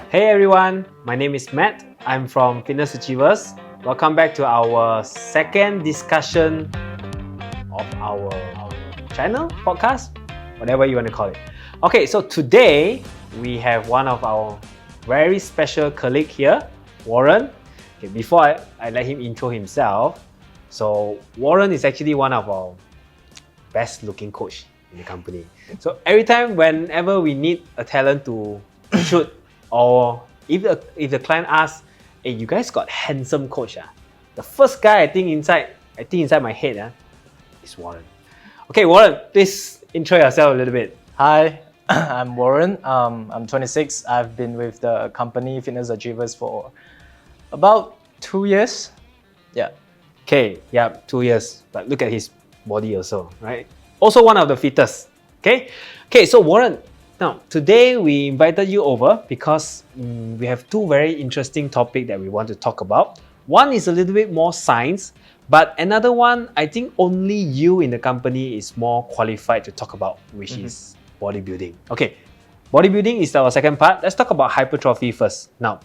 Hey everyone, my name is Matt. I'm from Fitness Achievers. Welcome back to our second discussion of our channel, podcast, whatever you want to call it. Okay, so today we have one of our very special colleague here, Warren. Okay, before I let him intro himself, so Warren is actually one of our best looking coach in the company. So every time, whenever we need a talent to shoot, or if the client asks, "Hey, you guys got handsome coach?" The first guy I think inside my head is Warren. Okay, Warren, please intro yourself a little bit. Hi, I'm Warren. I'm 26. I've been with the company Fitness Achievers for about 2 years. Yeah. Okay, yeah, 2 years. But look at his body also, right? Also one of the fittest. Okay, so Warren, now today we invited you over because we have two very interesting topics that we want to talk about. One is a little bit more science, but another one I think only you in the company is more qualified to talk about, which is bodybuilding. Okay, bodybuilding is our second part. Let's talk about hypertrophy first. Now,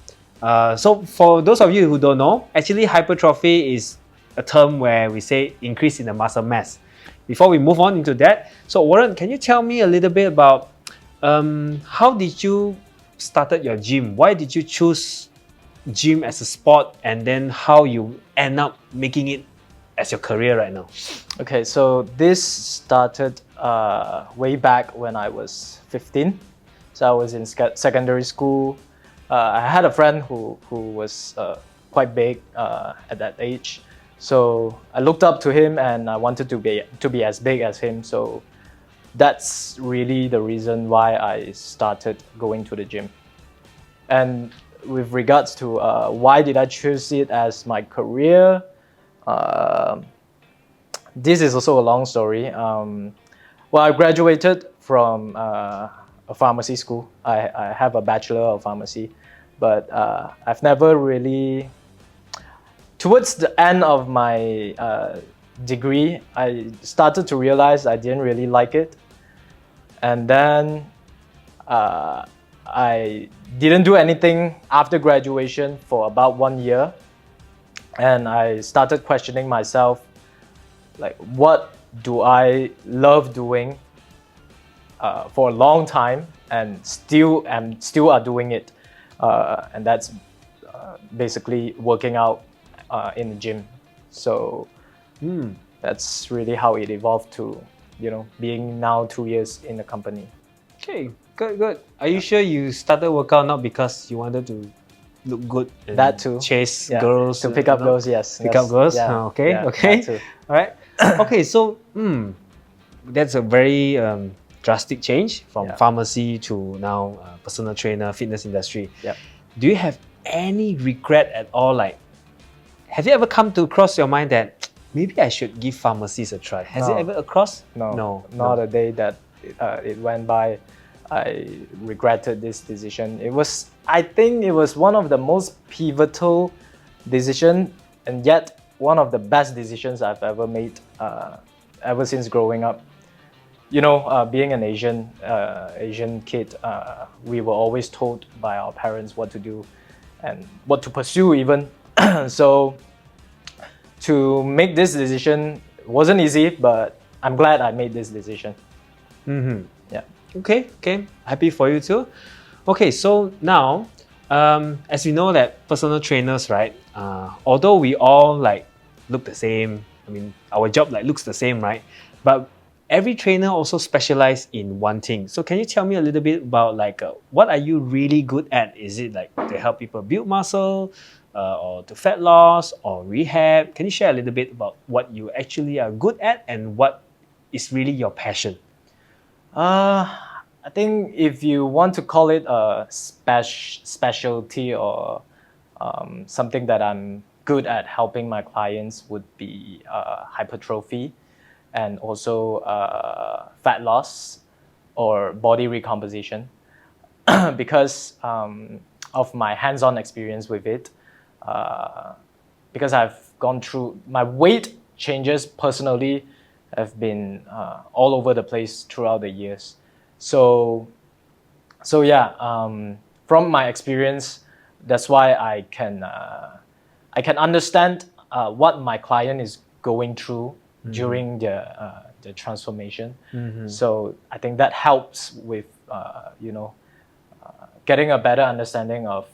so for those of you who don't know, actually hypertrophy is a term where we say increase in the muscle mass. Before we move on into that, so Warren, can you tell me a little bit about how did you started your gym? Why did you choose gym as a sport, and then how you end up making it as your career right now? Okay, so this started way back when I was 15. So I was in secondary school. I had a friend who was quite big at that age. So I looked up to him and I wanted to be as big as him. So that's really the reason why I started going to the gym. And with regards to why did I choose it as my career, this is also a long story. Well, I graduated from a pharmacy school. I have a bachelor of pharmacy, but I've never really. Towards the end of my degree, I started to realize I didn't really like it. And then I didn't do anything after graduation for about 1 year. And I started questioning myself, like, what do I love doing for a long time and still are doing it. And that's basically working out in the gym. So that's really how it evolved to, being now 2 years in the company. Okay, good. Are you sure you started workout not because you wanted to look good and That too. chase girls? To pick up girls, yes. Pick up girls? Yeah, Okay. that too. All right. Okay, so that's a very drastic change from pharmacy to now personal trainer, fitness industry. Yep. Do you have any regret at all? Like, have you ever come to cross your mind that maybe I should give pharmacies a try? Has it ever crossed? No. Not a day that it went by I regretted this decision. I think it was one of the most pivotal decisions, and yet one of the best decisions I've ever made ever since growing up. Being an Asian kid, we were always told by our parents what to do and what to pursue even. So to make this decision wasn't easy, but I'm glad I made this decision. Yeah. Okay. Happy for you too. Okay, so now, as we know that personal trainers, right? Although we all look the same, I mean, our job looks the same, right? But every trainer also specializes in one thing. So can you tell me a little bit about what are you really good at? Is it to help people build muscle, or to fat loss, or rehab? Can you share a little bit about what you actually are good at and what is really your passion? I think if you want to call it a specialty or something that I'm good at helping my clients would be hypertrophy and also fat loss or body recomposition because of my hands-on experience with it. Because I've gone through, my weight changes personally have been all over the place throughout the years. So yeah, from my experience, that's why I can understand what my client is going through during the transformation. So I think that helps with getting a better understanding of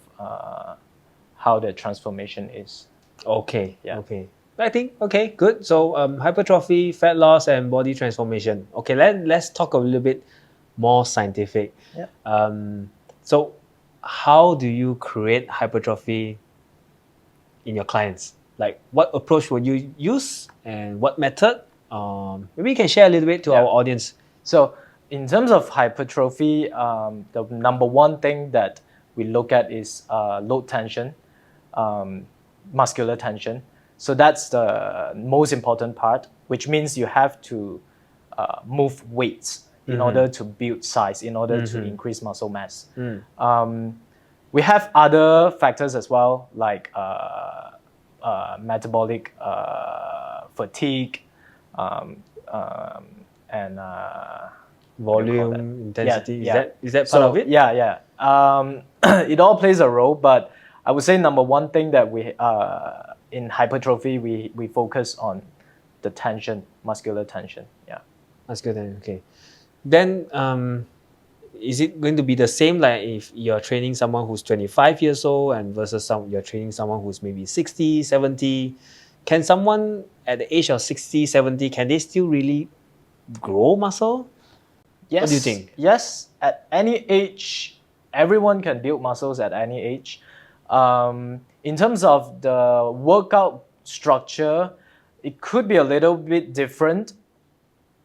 how the transformation is. Okay. Yeah. Okay. I think okay, good. So hypertrophy, fat loss, and body transformation. Okay, let's talk a little bit more scientific. Yeah. So how do you create hypertrophy in your clients? Like what approach would you use and what method? Maybe you can share a little bit to Yeah. our audience. So in terms of hypertrophy, the number one thing that we look at is load tension, muscular tension. So that's the most important part, which means you have to move weights in order to build size, in order to increase muscle mass. We have other factors as well, like metabolic fatigue, and Volume, intensity. Yeah. Is that part of it? Yeah. It all plays a role, but I would say number one thing that we in hypertrophy we focus on the tension, muscular tension. Yeah. That's good then. Okay. Then is it going to be the same like if you're training someone who's 25 years old and versus you're training someone who's maybe 60, 70? Can someone at the age of 60, 70, can they still really grow muscle? Yes. What do you think? Yes, at any age, everyone can build muscles at any age. In terms of the workout structure, it could be a little bit different,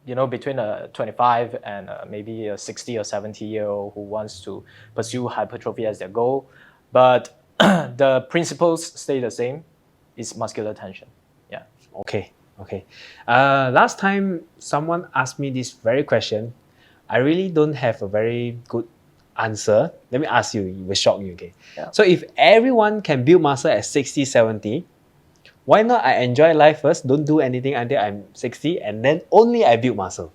between a 25 and maybe a 60 or 70-year-old who wants to pursue hypertrophy as their goal. But the principles stay the same. It's muscular tension. Yeah. Okay. Last time someone asked me this very question, I really don't have a very good answer. Let me ask you, it will shock you, okay? Yeah. So if everyone can build muscle at 60, 70, why not I enjoy life first, don't do anything until I'm 60, and then only I build muscle?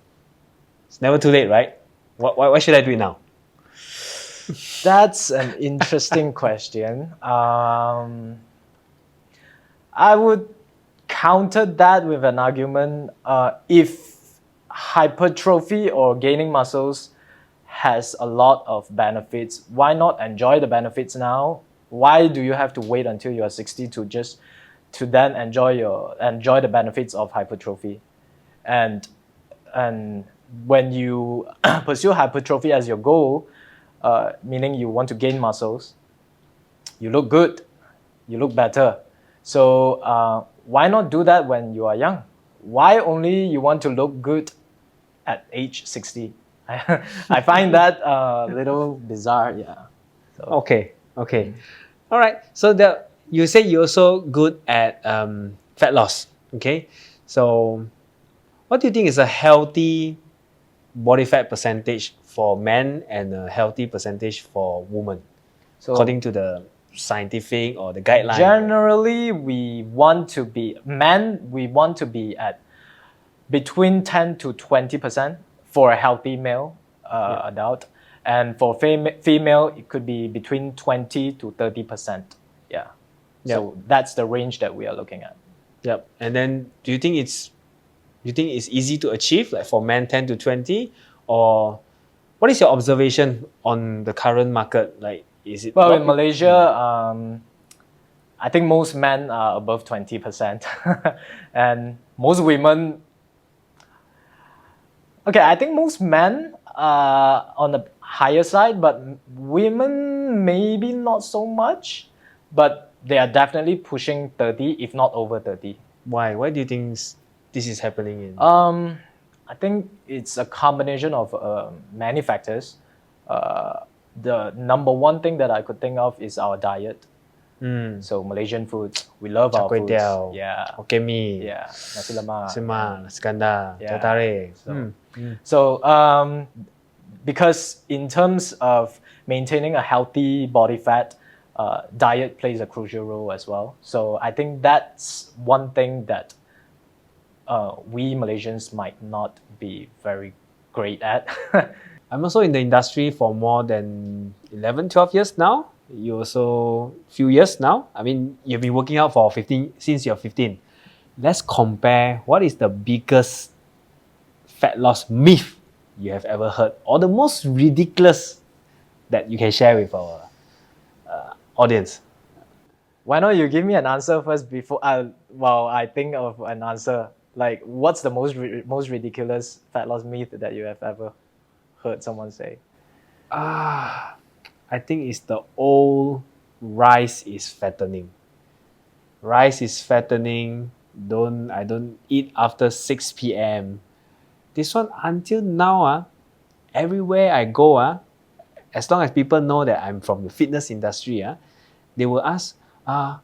It's never too late, right? Why should I do it now? That's an interesting question. I would counter that with an argument. If hypertrophy or gaining muscles has a lot of benefits, why not enjoy the benefits now? Why do you have to wait until you're 60 to then enjoy the benefits of hypertrophy? And when you pursue hypertrophy as your goal, meaning you want to gain muscles, you look good, you look better. So why not do that when you are young? Why only you want to look good at age 60? I find that a little bizarre. Yeah. So, Okay. All right. So you say you're also good at fat loss. Okay. So what do you think is a healthy body fat percentage for men and a healthy percentage for women, so according to the scientific or the guideline? generally, we want to be at between 10 to 20% for a healthy male adult, and for female it could be between 20 to 30%. Yeah. So that's the range that we are looking at. Yep. And then do you think it's easy to achieve, like for men 10 to 20, or what is your observation on the current market? Like, is it in Malaysia, I think most men are above 20%, and most women. Okay, I think most men are on the higher side, but women maybe not so much, but they are definitely pushing 30, if not over 30. Why do you think this is happening in? I think it's a combination of many factors. The number one thing that I could think of is our diet. So Malaysian foods, we love our foods. Yeah. Hokkien mee. Yeah. Nasi lemak. Nasi kandar. Yeah. Teh tarik. So because in terms of maintaining a healthy body fat, diet plays a crucial role as well. So I think that's one thing that we Malaysians might not be very great at. I'm also in the industry for more than 11, 12 years now. You also few years now. I mean, you've been working out for 15 since you're 15. Let's compare what is the biggest fat loss myth you have ever heard, or the most ridiculous that you can share with our audience. Why not you give me an answer first before I think of an answer. Like, what's the most ridiculous fat loss myth that you have ever heard someone say? I think it's the old rice is fattening. Rice is fattening. I don't eat after 6 p.m. This one until now, everywhere I go, as long as people know that I'm from the fitness industry, they will ask, I'm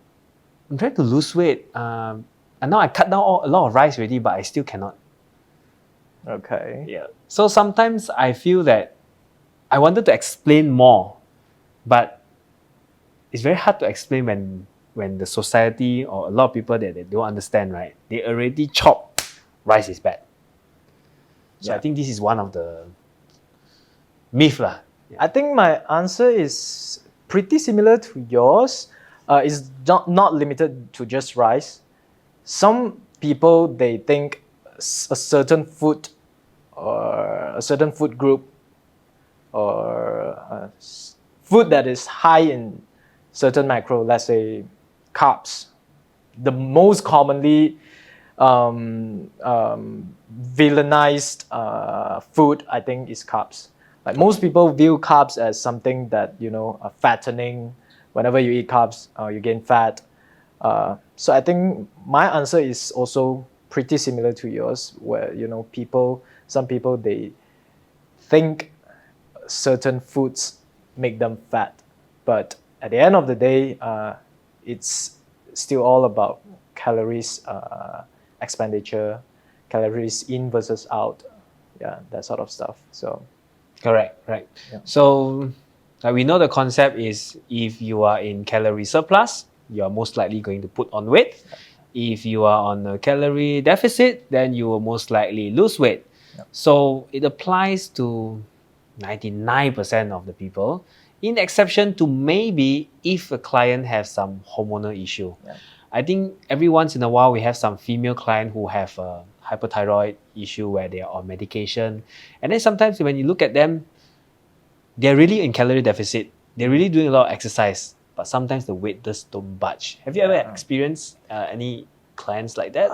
trying to lose weight. And now I cut down a lot of rice already, but I still cannot. Okay. Yeah. So sometimes I feel that I wanted to explain more, but it's very hard to explain when the society or a lot of people that they don't understand, right? They already chop rice is bad. So I think this is one of the myth lah. I think my answer is pretty similar to yours. It's not limited to just rice. Some people, they think a certain food or a certain food group or food that is high in certain macro, let's say carbs, the most commonly villainized food, I think, is carbs. Like, most people view carbs as something that, fattening. Whenever you eat carbs, you gain fat. So I think my answer is also pretty similar to yours, where some people, they think certain foods make them fat, but at the end of the day, it's still all about calories expenditure, calories in versus out, that sort of stuff. So Correct, right. Yeah. So we know the concept is if you are in calorie surplus, you are most likely going to put on weight. If you are on a calorie deficit, then you will most likely lose weight. So it applies to 99% of the people, in exception to maybe if a client has some hormonal issue. I think every once in a while we have some female client who have a hyperthyroid issue where they are on medication. And then sometimes when you look at them, they're really in calorie deficit. They're really doing a lot of exercise, but sometimes the weight just don't budge. Have you ever experienced any clients like that?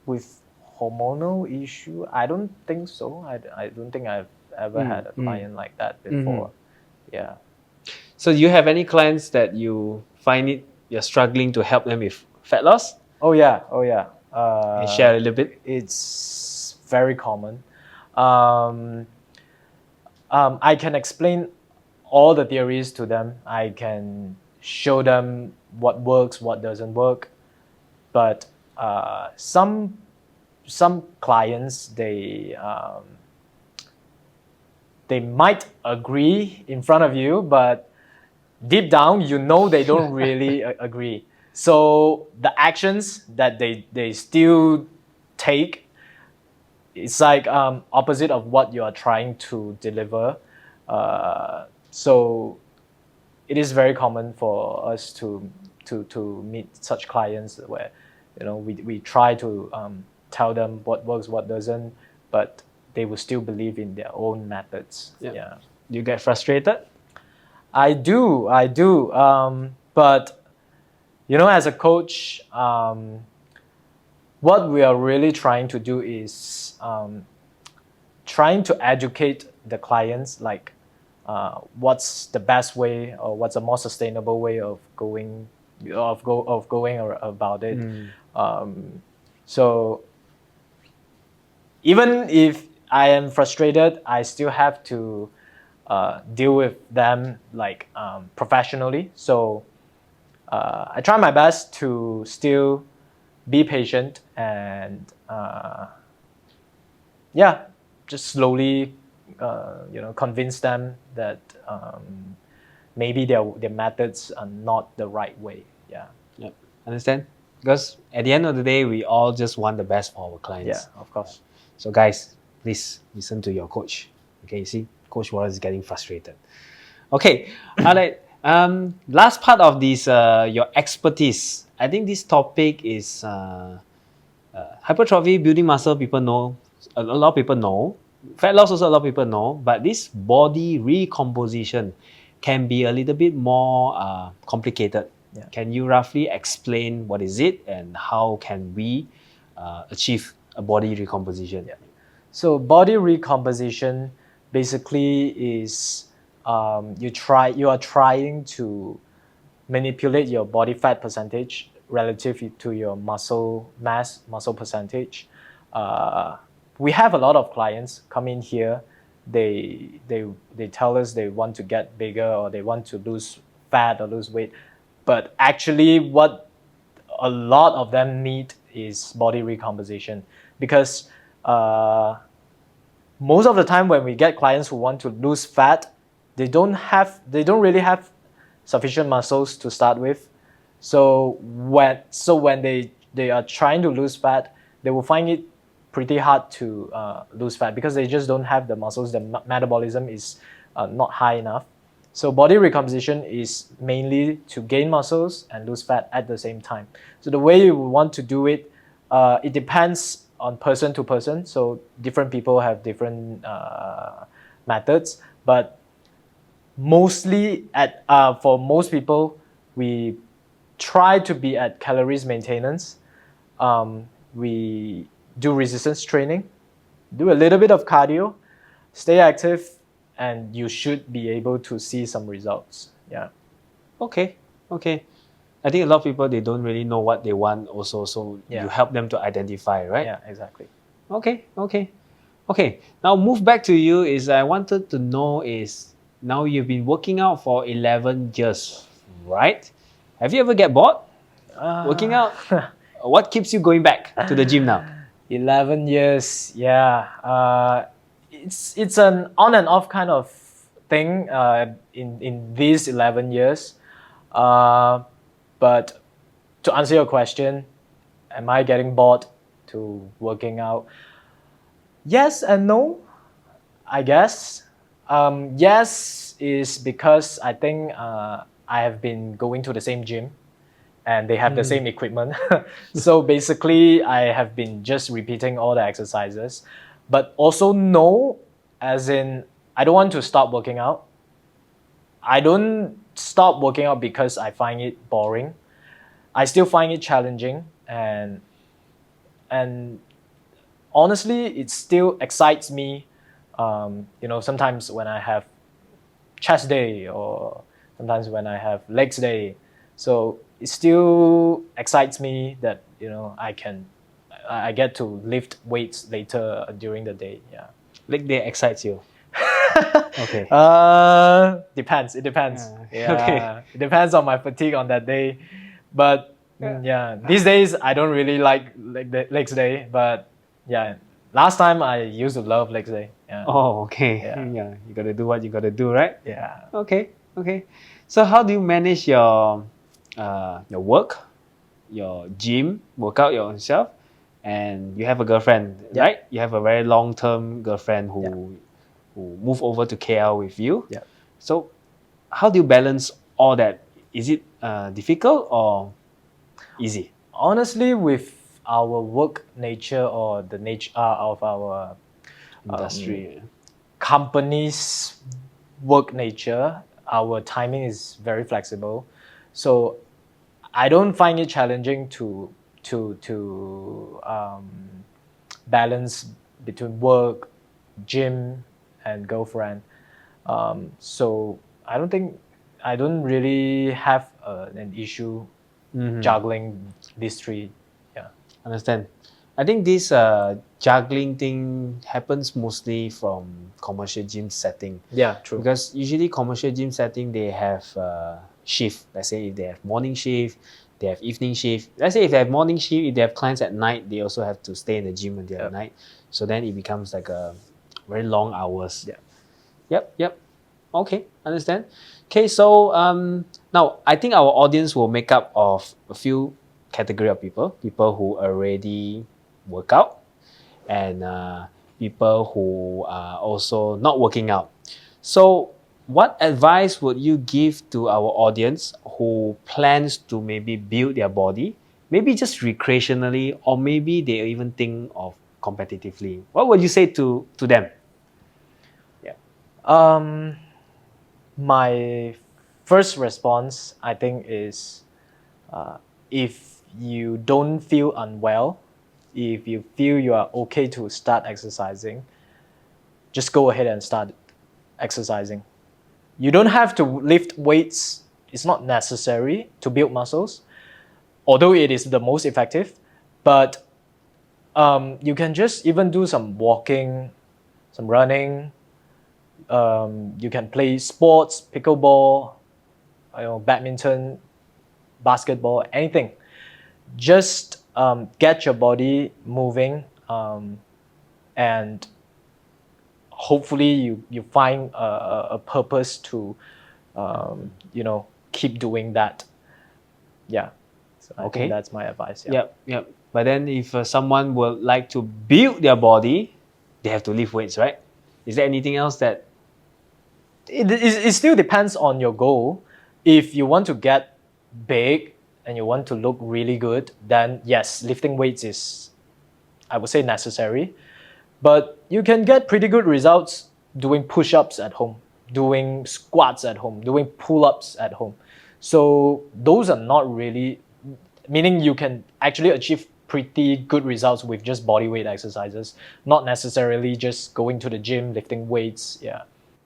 With hormonal issue, I don't think so. I don't think I've ever had a client like that before. Yeah. So do you have any clients that you find you're struggling to help them with fat loss? Oh yeah. Can you share a little bit? It's very common. I can explain all the theories to them. I can show them what works, what doesn't work. But some clients, they might agree in front of you, but deep down, they don't really agree. So the actions that they still take, it's like opposite of what you are trying to deliver. So it is very common for us to meet such clients where we try to tell them what works, what doesn't, but they will still believe in their own methods. Yeah. You get frustrated? I do. But as a coach, what we are really trying to do is trying to educate the clients, like what's the best way or what's a more sustainable way of going about it. So even if I am frustrated, I still have to deal with them like professionally. So I try my best to still be patient and just slowly convince them that maybe their methods are not the right way. Yep. Understand? Because at the end of the day, we all just want the best for our clients. Yeah, of course. So guys, please listen to your coach. Okay, you see, Coach Warren is getting frustrated. Okay, all right. Last part of this, your expertise. I think this topic is hypertrophy, building muscle. People know, a lot of people know. Fat loss also a lot of people know, but this body recomposition can be a little bit more complicated. Yeah. Can you roughly explain what is it and how can we achieve a body recomposition? Yeah. So body recomposition basically is you are trying to manipulate your body fat percentage relative to your muscle mass, muscle percentage. We have a lot of clients come in here. They tell us they want to get bigger or they want to lose fat or lose weight, but actually what a lot of them need is body recomposition because most of the time when we get clients who want to lose fat, they don't really have sufficient muscles to start with. So when they are trying to lose fat, they will find it pretty hard to lose fat because they just don't have the muscles. The metabolism is not high enough. So body recomposition is mainly to gain muscles and lose fat at the same time. So the way you want to do it, it depends on person to person. So different people have different methods, but mostly for most people, we try to be at calories maintenance. We do resistance training, do a little bit of cardio, stay active, and you should be able to see some results. Yeah. Okay. I think a lot of people, they don't really know what they want also, so Yeah. you help them to identify, right? Yeah, exactly. Okay. Now move back to you is I wanted to know is now you've been working out for 11 years, right? Have you ever get bored working out? What keeps you going back to the gym now? 11 years, yeah. It's an on and off kind of thing in these 11 years. But to answer your question, am I getting bored to working out? Yes and no, I guess. Yes is because I think I have been going to the same gym and they have the same equipment. So basically, I have been just repeating all the exercises. But also no, as in I don't want to stop working out. I don't stop working out because I find it boring. I still find it challenging and honestly, it still excites me. Sometimes when I have chest day or sometimes when I have legs day, so it still excites me that I get to lift weights later during the day. Yeah. Leg day excites you. Okay. Depends. It depends. Yeah. Okay. It depends on my fatigue on that day, but these days I don't really like the legs day. But yeah, last time I used to love legs day. Yeah. Oh, okay. Yeah. You gotta do what you gotta do, right? Yeah. Okay. So how do you manage your work, your gym, workout yourself, and you have a girlfriend, right? You have a very long-term girlfriend who moved over to KL with you. Yeah. So how do you balance all that? Is it difficult or easy? Honestly, with our work nature or the nature of our Industry. company's work nature, our timing is very flexible. So I don't find it challenging to balance between work, gym, and girlfriend. So I don't really have an issue juggling these three. Yeah. Understand. I think this juggling thing happens mostly from commercial gym setting. Yeah, true. Because usually commercial gym setting, they have shift. Let's say if they have morning shift, they have evening shift. Let's say if they have morning shift, if they have clients at night, they also have to stay in the gym until at night. So then it becomes like a very long hours. Yep. Okay, understand. Okay, so now I think our audience will make up of a few category of people who already work out and people who are also not working out. So, what advice would you give to our audience who plans to maybe build their body, maybe just recreationally, or maybe they even think of competitively? What would you say to them? Yeah. Um, my first response, I think, is if you don't feel unwell, if you feel you are okay to start exercising, just go ahead and start exercising. You don't have to lift weights. It's not necessary to build muscles, although it is the most effective. But you can just even do some walking, some running. You can play sports, pickleball, badminton, basketball, anything. Just get your body moving, and hopefully you find a purpose to keep doing that. Yeah. So I think that's my advice. Yeah. Yep, yep. But then if someone would like to build their body, they have to lift weights, right? Is there anything else that... It still depends on your goal. If you want to get big and you want to look really good, then yes, lifting weights is, I would say, necessary. But you can get pretty good results doing push-ups at home, doing squats at home, doing pull-ups at home. So those are not really, meaning you can actually achieve pretty good results with just body weight exercises, not necessarily just going to the gym, lifting weights. Yeah.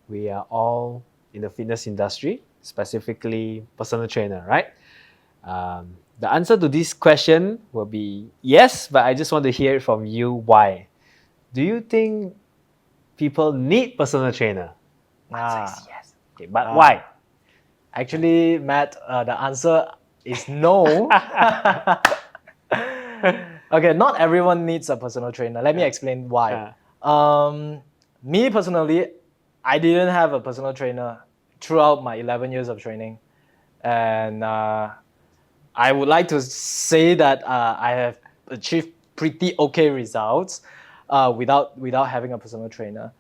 We are all in the fitness industry, specifically personal trainer, right? The answer to this question will be yes, but I just want to hear it from you. Why? Do you think people need personal trainer? Answer is yes. Okay, but why? Actually, Matt, the answer is no. Okay, not everyone needs a personal trainer. Let me explain why. Me personally, I didn't have a personal trainer throughout my 11 years of training. And I would like to say that I have achieved pretty okay results without having a personal trainer.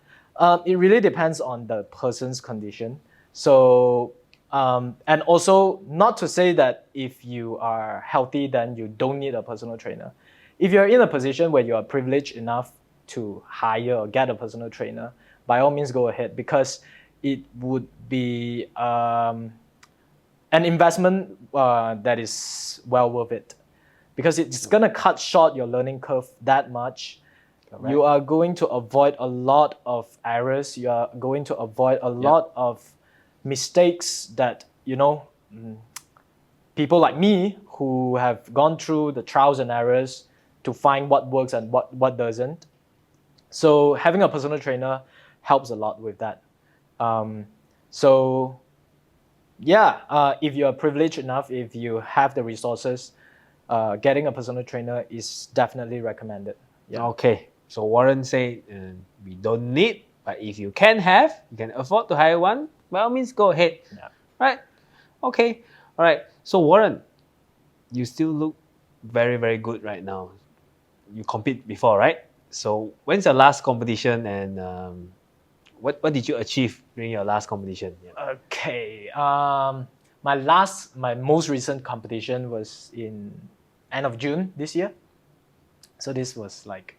It really depends on the person's condition. So, and also not to say that if you are healthy, then you don't need a personal trainer. If you're in a position where you are privileged enough to hire or get a personal trainer, by all means go ahead, because it would be an investment that is well worth it, because it's going to cut short your learning curve that much. Correct. You are going to avoid a lot of errors. You are going to avoid a lot of mistakes that, people like me who have gone through the trials and errors to find what works and what doesn't. So having a personal trainer helps a lot with that. If you're privileged enough, if you have the resources, getting a personal trainer is definitely recommended. Yeah. Okay, so Warren said we don't need, but if you can afford to hire one, by all means go ahead. Yeah. Right? Okay. All right. So Warren, you still look very, very good right now. You compete before, right? So when's your last competition, and what did you achieve during your last competition? Yeah. Okay. My most recent competition was in end of June this year. So this was like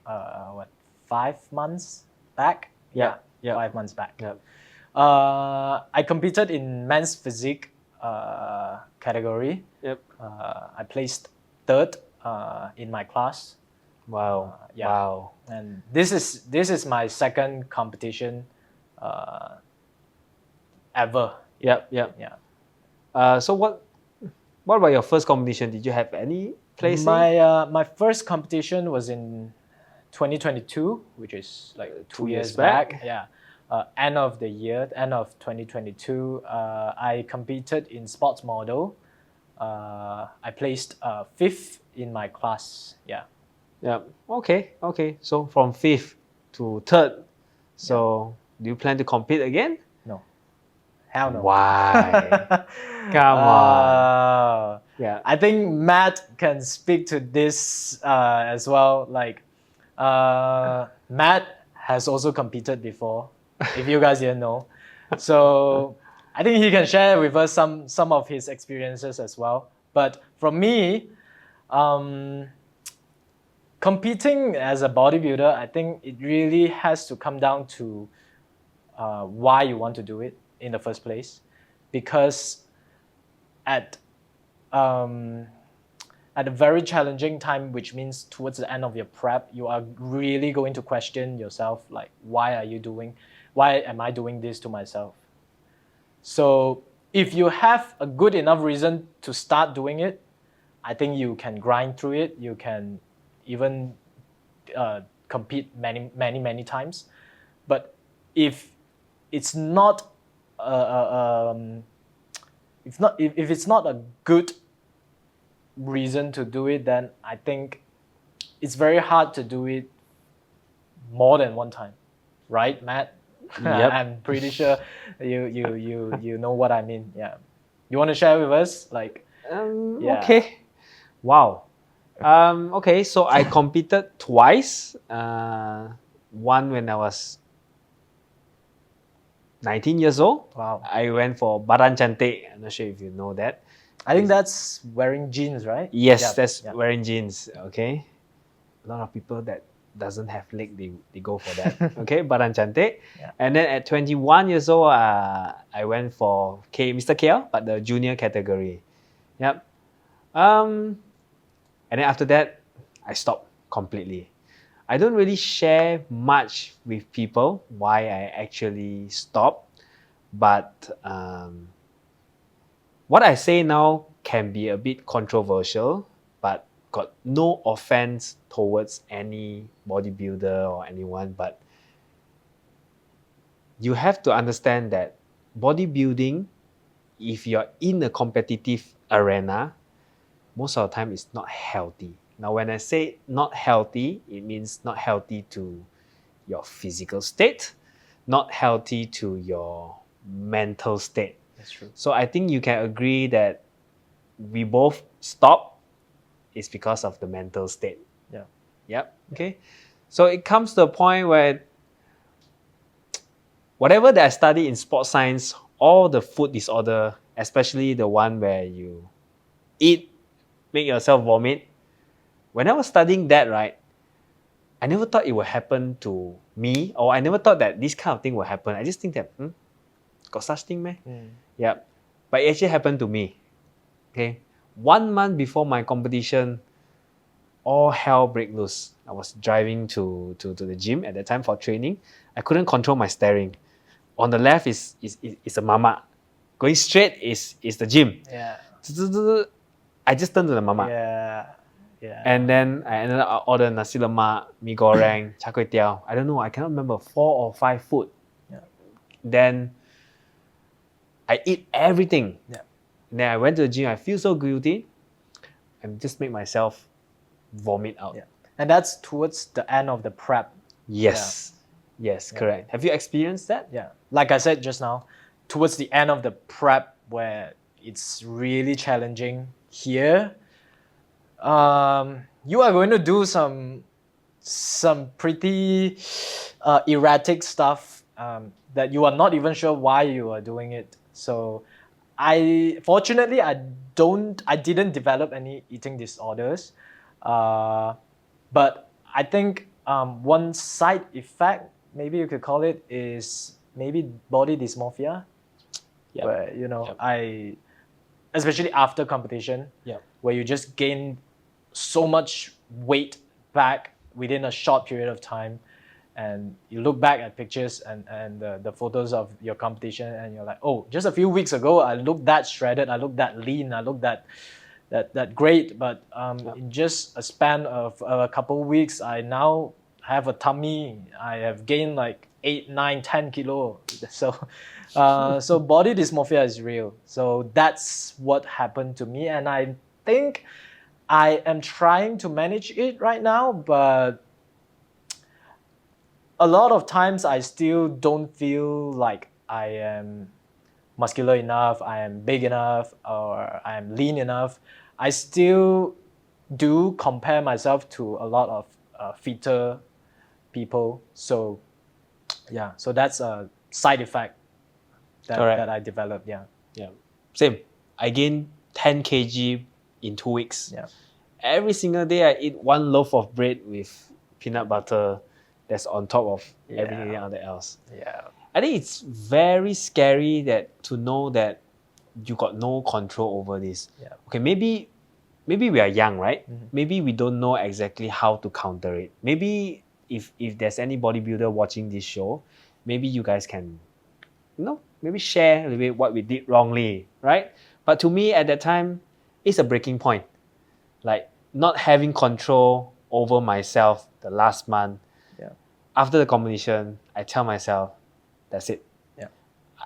5 months back? Yeah. 5 months back. Yeah. I competed in men's physique category. Yep. I placed third in my class. Wow. Wow. And this is my second competition ever. Yeah. So what about your first competition? Did you have any placing? My first competition was in 2022, which is like 2 years back. Yeah. End of 2022, I competed in sports model. I placed fifth in my class. Yeah. Yeah. Okay. So from fifth to third. So do you plan to compete again? No. Hell no. Why? Come on. Yeah. I think Matt can speak to this as well. Like, Matt has also competed before, if you guys didn't know. So I think he can share with us some of his experiences as well. But from me, um, competing as a bodybuilder, I think it really has to come down to why you want to do it in the first place, because at um, at a very challenging time, which means towards the end of your prep, you are really going to question yourself, like, why am I doing this to myself? So if you have a good enough reason to start doing it, I think you can grind through it. You can even compete many times. But if it's not if it's not a good reason to do it, then I think it's very hard to do it more than one time, right, Matt? Yep. I'm pretty sure you know what I mean. Yeah, you want to share with us, like? Yeah. Okay. Wow. Okay, so I competed twice. One when I was 19 years old. Wow. I went for Badan Cantik. I'm not sure if you know that. I think that's wearing jeans, right? Yes, Yeah, that's yeah. wearing jeans. Okay. A lot of people that doesn't have leg, they go for that. Okay, Badan Cantik. Yeah. And then at 21 years old, I went for Mr. KL, but the junior category. Yep. And then after that, I stopped completely. I don't really share much with people why I actually stopped, but what I say now can be a bit controversial, but got no offense towards any bodybuilder or anyone, but you have to understand that bodybuilding, if you're in a competitive arena, most of the time it's not healthy. Now, when I say not healthy, it means not healthy to your physical state, not healthy to your mental state. That's true. So I think you can agree that we both stop is because of the mental state. Yeah. Yep. Okay. So it comes to a point where whatever that I study in sports science, all the food disorder, especially the one where you eat, make yourself vomit. When I was studying that, right, I never thought it would happen to me, or I never thought that this kind of thing would happen. I just think that, got such thing, man. Yeah. But it actually happened to me. Okay. 1 month before my competition, all hell break loose. I was driving to the gym at that time for training. I couldn't control my steering. On the left is a mama. Going straight is the gym. Yeah. I just turned to the mama. Yeah. Yeah. And then I ended up ordering nasi lemak, mee goreng, char kway teow. I don't know. I cannot remember 4 or 5 food. Yeah. Then I eat everything. Yeah. Then I went to the gym. I feel so guilty, and just make myself vomit out. Yeah. And that's towards the end of the prep. Yes. Yes, correct. Have you experienced that? Yeah. Like I said just now, towards the end of the prep where it's really challenging here, you are going to do some pretty erratic stuff that you are not even sure why you are doing it. So fortunately I didn't develop any eating disorders, but I think one side effect, maybe you could call it, is maybe body dysmorphia. Yep. Where I, especially after competition, where you just gain so much weight back within a short period of time, and you look back at pictures and the photos of your competition, and you're like, oh, just a few weeks ago I looked that shredded, I looked that lean, I looked that great, but in just a span of a couple of weeks, I now have a tummy. I have gained like 8, 9, 10 kilo. So so body dysmorphia is real. So that's what happened to me, and I think I am trying to manage it right now, but a lot of times I still don't feel like I am muscular enough, I am big enough, or I am lean enough. I still do compare myself to a lot of fitter people. So yeah, so that's a side effect. Correct. that I developed. Yeah. Yeah. Same. I gained 10 kg in 2 weeks. Yeah. Every single day I eat one loaf of bread with peanut butter that's on top of everything else. Yeah. I think it's very scary that to know that you got no control over this. Yeah. Okay, maybe we are young, right? Mhm. Maybe we don't know exactly how to counter it. Maybe if there's any bodybuilder watching this show, maybe you guys can, maybe share a little bit what we did wrongly, right? But to me at that time, it's a breaking point. Like not having control over myself the last month. Yeah. After the competition, I tell myself, that's it. Yeah.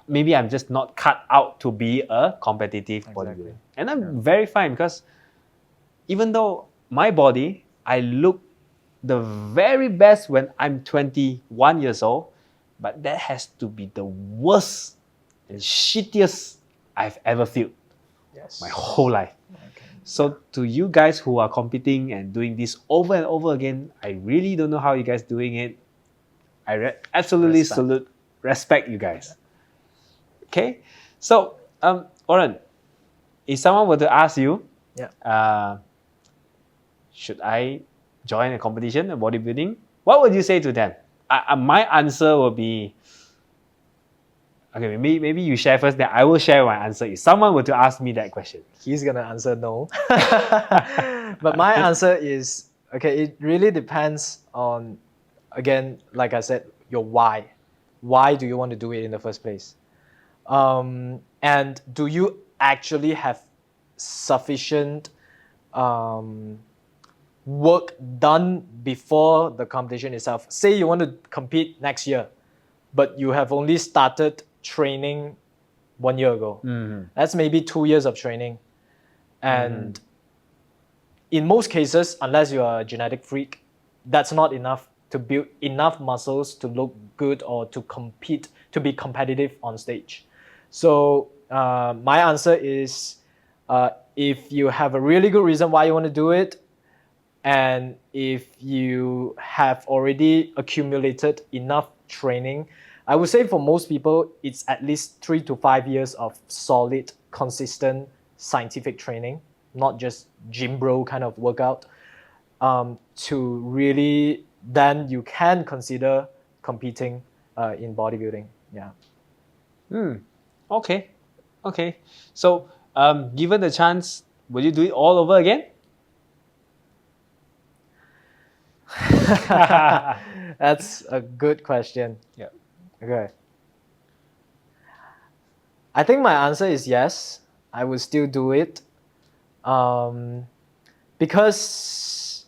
Maybe I'm just not cut out to be a competitive bodybuilder. And I'm very fine because even though my body, I look the very best when I'm 21 years old, but that has to be the worst and shittiest I've ever felt Yes. my whole life. Okay. So to you guys who are competing and doing this over and over again, I really don't know how you guys doing it. I absolutely respect you guys. Okay, so Oren, if someone were to ask you, should I join a competition, a bodybuilding? What would you say to them? My answer will be, okay, maybe you share first, then I will share my answer. If someone were to ask me that question. He's gonna answer no. But my answer is, okay, it really depends on, again, like I said, your why. Why do you want to do it in the first place? And do you actually have sufficient work done before the competition itself? Say you want to compete next year, but you have only started training 1 year ago. Mm-hmm. That's maybe 2 years of training. And in most cases, unless you're a genetic freak, that's not enough to build enough muscles to look good or to compete, to be competitive on stage. So my answer is, if you have a really good reason why you want to do it, and if you have already accumulated enough training, I would say for most people, it's at least 3 to 5 years of solid, consistent scientific training, not just gym bro kind of workout, to really, then you can consider competing in bodybuilding. Yeah. Okay. So, given the chance, will you do it all over again? That's a good question. Yeah. Okay. I think my answer is yes. I would still do it. Because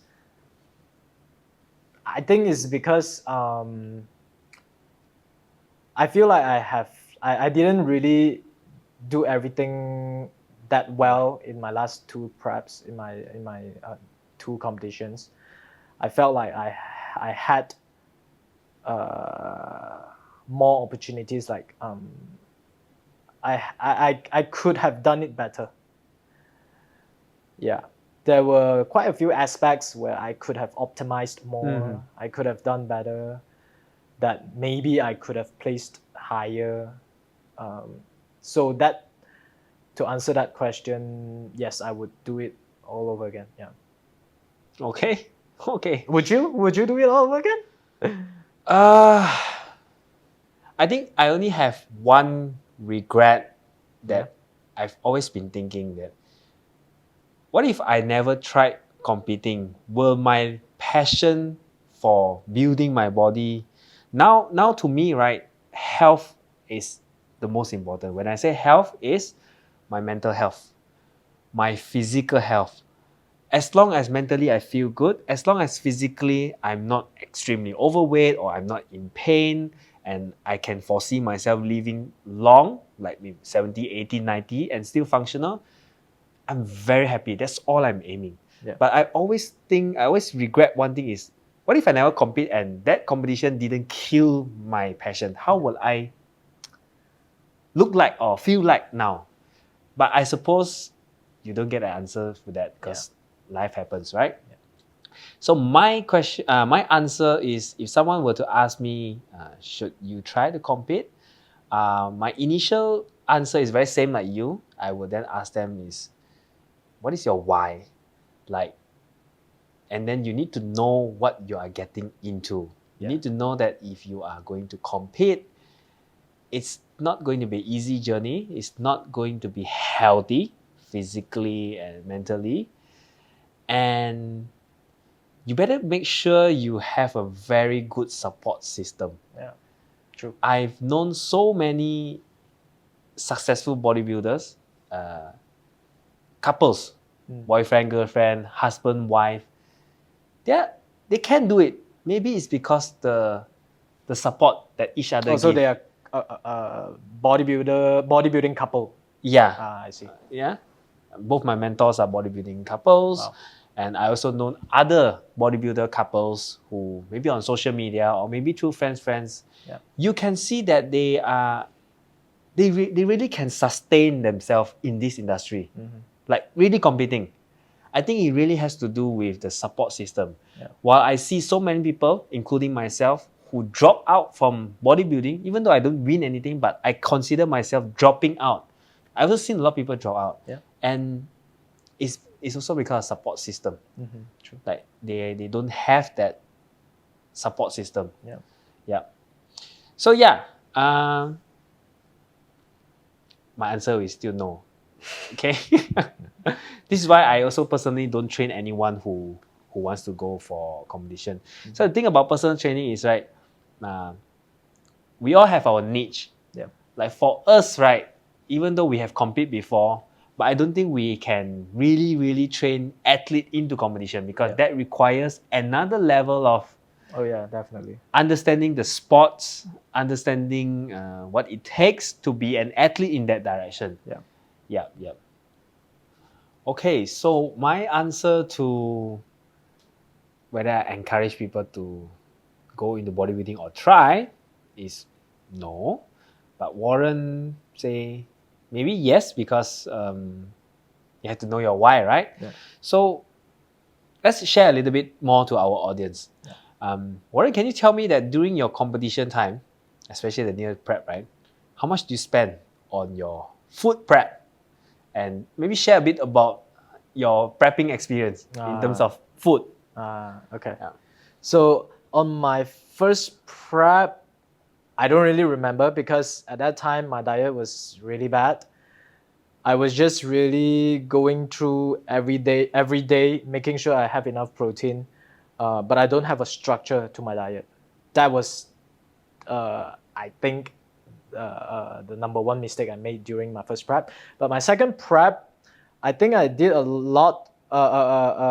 I think it's because I feel like I didn't really do everything that well in my last two preps, in my two competitions. I felt like I had more opportunities. Like I could have done it better. Yeah, there were quite a few aspects where I could have optimized more. I could have done better. That maybe I could have placed higher. So that, to answer that question, yes, I would do it all over again. Yeah. Okay. Would you do it all over again? I think I only have one regret that I've always been thinking that, what if I never tried competing? Will my passion for building my body, now to me, right, health is the most important. When I say health, is my mental health, my physical health. As long as mentally I feel good, as long as physically I'm not extremely overweight or I'm not in pain, and I can foresee myself living long, like maybe 70, 80, 90, and still functional, I'm very happy. That's all I'm aiming. Yeah. But I always regret one thing is, what if I never compete and that competition didn't kill my passion? How will I look like or feel like now? But I suppose you don't get an answer for that because life happens, right? Yeah. So my answer is, if someone were to ask me, should you try to compete? My initial answer is very same like you. I would then ask them is, what is your why? Like, and then you need to know what you are getting into. You need to know that if you are going to compete, it's not going to be an easy journey. It's not going to be healthy physically and mentally. And you better make sure you have a very good support system. Yeah, true. I've known so many successful bodybuilders, couples, boyfriend, girlfriend, husband, wife. They can do it. Maybe it's because the support that each other Also, give. they are bodybuilding couple. Yeah. I see. Yeah. Both my mentors are bodybuilding couples. Wow. And I also know other bodybuilder couples who maybe on social media or maybe through friends. Yeah. You can see that they really can sustain themselves in this industry. Like really competing. I think it really has to do with the support system. Yeah. While I see so many people, including myself, who drop out from bodybuilding, even though I don't win anything, but I consider myself dropping out. I've also seen a lot of people drop out. Yeah. And it's also because of support system. True. Like they don't have that support system. Yeah. Yeah. So yeah, my answer is still no. Okay. This is why I also personally don't train anyone who wants to go for competition. So the thing about personal training is, right, we all have our niche. Yeah. Like for us, right, even though we have compete before, but I don't think we can really train athlete into competition because that requires another level of Oh yeah, definitely. understanding the sports, understanding what it takes to be an athlete in that direction. Yeah. Okay, so my answer to whether I encourage people to go into bodybuilding or try is no. But Warren say maybe yes, because you have to know your why, right? Yeah. So let's share a little bit more to our audience. Warren, can you tell me that during your competition time, especially the near prep, right? How much do you spend on your food prep? And maybe share a bit about your prepping experience in terms of food. Okay. Yeah. So on my first prep, I don't really remember because at that time my diet was really bad. I was just really going through every day, making sure I have enough protein, but I don't have a structure to my diet. That was, I think, the number one mistake I made during my first prep. But my second prep, I think I did a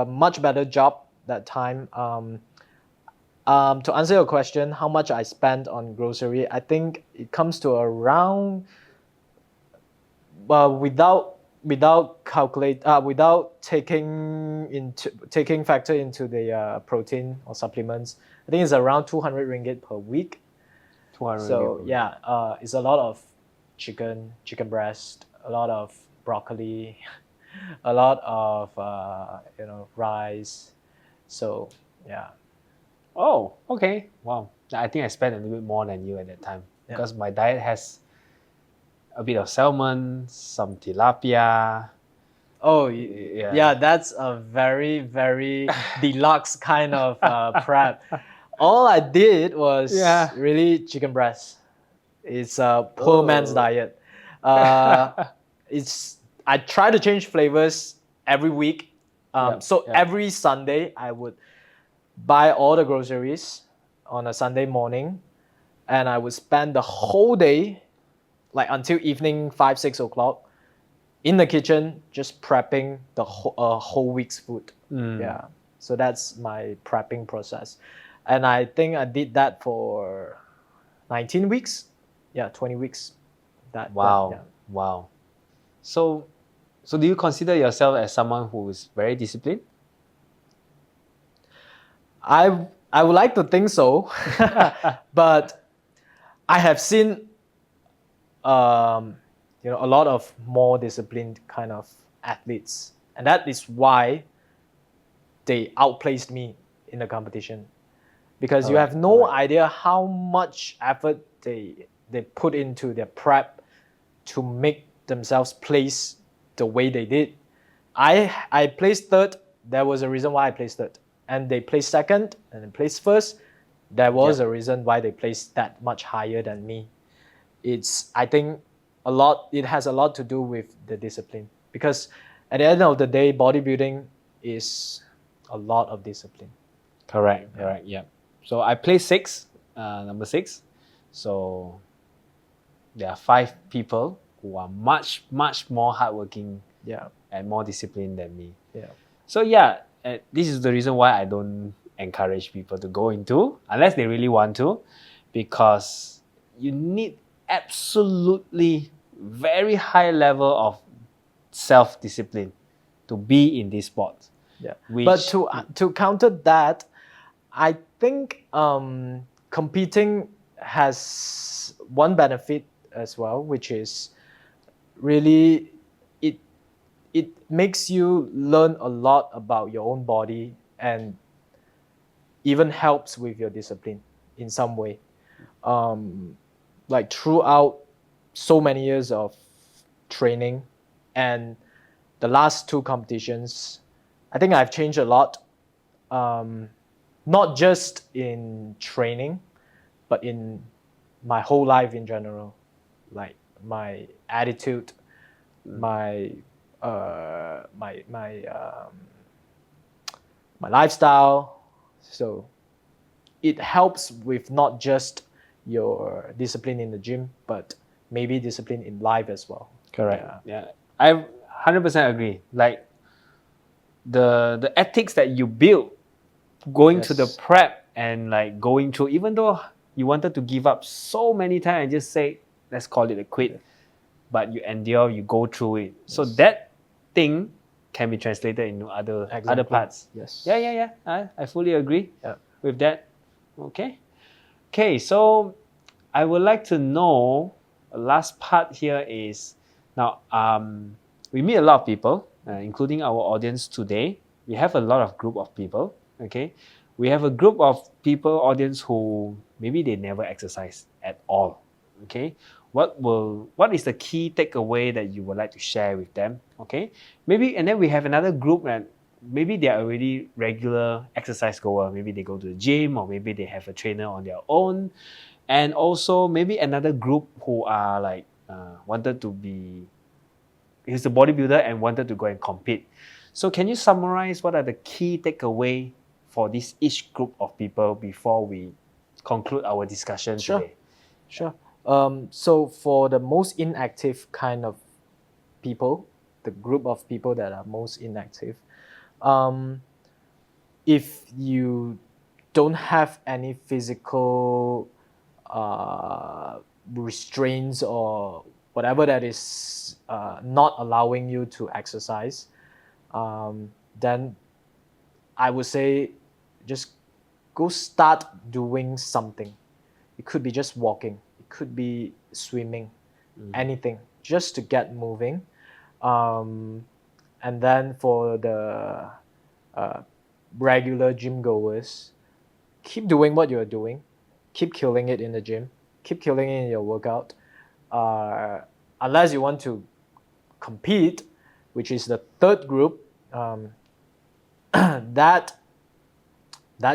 much better job that time. To answer your question, how much I spent on grocery, I think it comes to around, without taking factor into the protein or supplements, I think it's around 200 ringgit per week. 200 So ringgit. yeah, it's a lot of chicken breast, a lot of broccoli, a lot of rice. So yeah. Oh, okay. Wow. I think I spent a little bit more than you at that time because my diet has a bit of salmon, some tilapia. Oh, yeah, that's a very, very deluxe kind of prep. All I did was really chicken breast. It's a poor man's diet. I try to change flavors every week. Every Sunday, I would buy all the groceries on a Sunday morning, and I would spend the whole day, like until evening 5-6 o'clock, in the kitchen just prepping the whole week's food. Yeah, so that's my prepping process, and I think I did that for 19 weeks. Yeah, 20 weeks. Wow. So do you consider yourself as someone who is very disciplined? I would like to think so, but I have seen a lot of more disciplined kind of athletes, and that is why they outplaced me in the competition, because you have no idea how much effort they they put into their prep to make themselves place the way they did. I placed third. There was a reason why I placed third, and they placed second and then placed first. There was a reason why they placed that much higher than me. I think it has a lot to do with the discipline, because at the end of the day, bodybuilding is a lot of discipline. Correct. Yeah. So I placed number 6. So there are 5 people who are much more hardworking and more disciplined than me. Yeah. So this is the reason why I don't encourage people to go into, unless they really want to, because you need absolutely very high level of self-discipline to be in this sport. Yeah. But to counter that, I think competing has one benefit as well, which is really it makes you learn a lot about your own body, and even helps with your discipline in some way. Like throughout so many years of training and the last 2 competitions, I think I've changed a lot. Not just in training, but in my whole life in general, like my attitude, my lifestyle. So it helps with not just your discipline in the gym, but maybe discipline in life as well. Correct. Yeah. I 100% agree. Like the ethics that you build going to the prep and like going through, even though you wanted to give up so many times and just say, let's call it a quit, but you endure, you go through it. So that thing can be translated into other parts. Yes. Yeah. I fully agree with that. Okay, so I would like to know, the last part here is, now we meet a lot of people, including our audience today. We have a lot of group of people, okay? We have a group of people, audience, who maybe they never exercise at all, okay? What is the key takeaway that you would like to share with them, okay? Maybe, and then we have another group that maybe they are already regular exercise goer. Maybe they go to the gym, or maybe they have a trainer on their own. And also maybe another group who are like he's a bodybuilder and wanted to go and compete. So can you summarize what are the key takeaway for this each group of people before we conclude our discussion today? Sure. So for the most inactive kind of people, the group of people that are most inactive, if you don't have any physical restraints or whatever that is not allowing you to exercise, then I would say just go start doing something. It could be just walking, it could be swimming, anything, just to get moving. And then for the regular gym goers, keep doing what you're doing, keep killing it in the gym, keep killing it in your workout. Unless you want to compete, which is the third group, that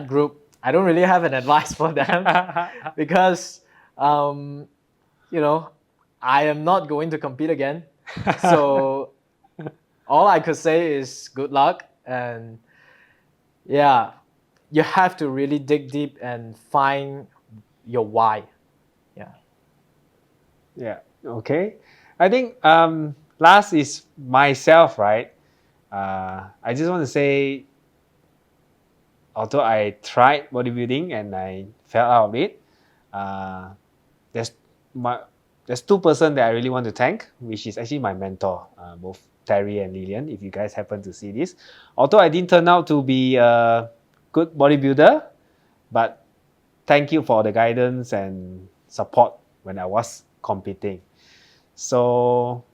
group, I don't really have an advice for them because I am not going to compete again. So all I could say is good luck, and you have to really dig deep and find your why. Okay. I think last is myself, right? I just want to say, although I tried bodybuilding and I fell out of it, there's 2 persons that I really want to thank, which is actually my mentor, both Terry and Lillian, if you guys happen to see this. Although I didn't turn out to be a good bodybuilder, but thank you for the guidance and support when I was competing. So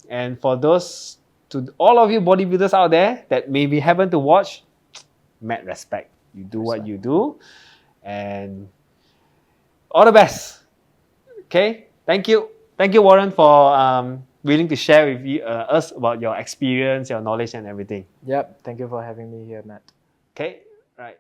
and for those, to all of you bodybuilders out there that maybe happen to watch, mad respect. You do what you do, and all the best. Okay, thank you. Thank you, Warren, for willing to share with us about your experience, your knowledge, and everything. Yep. Thank you for having me here, Matt. Okay, right.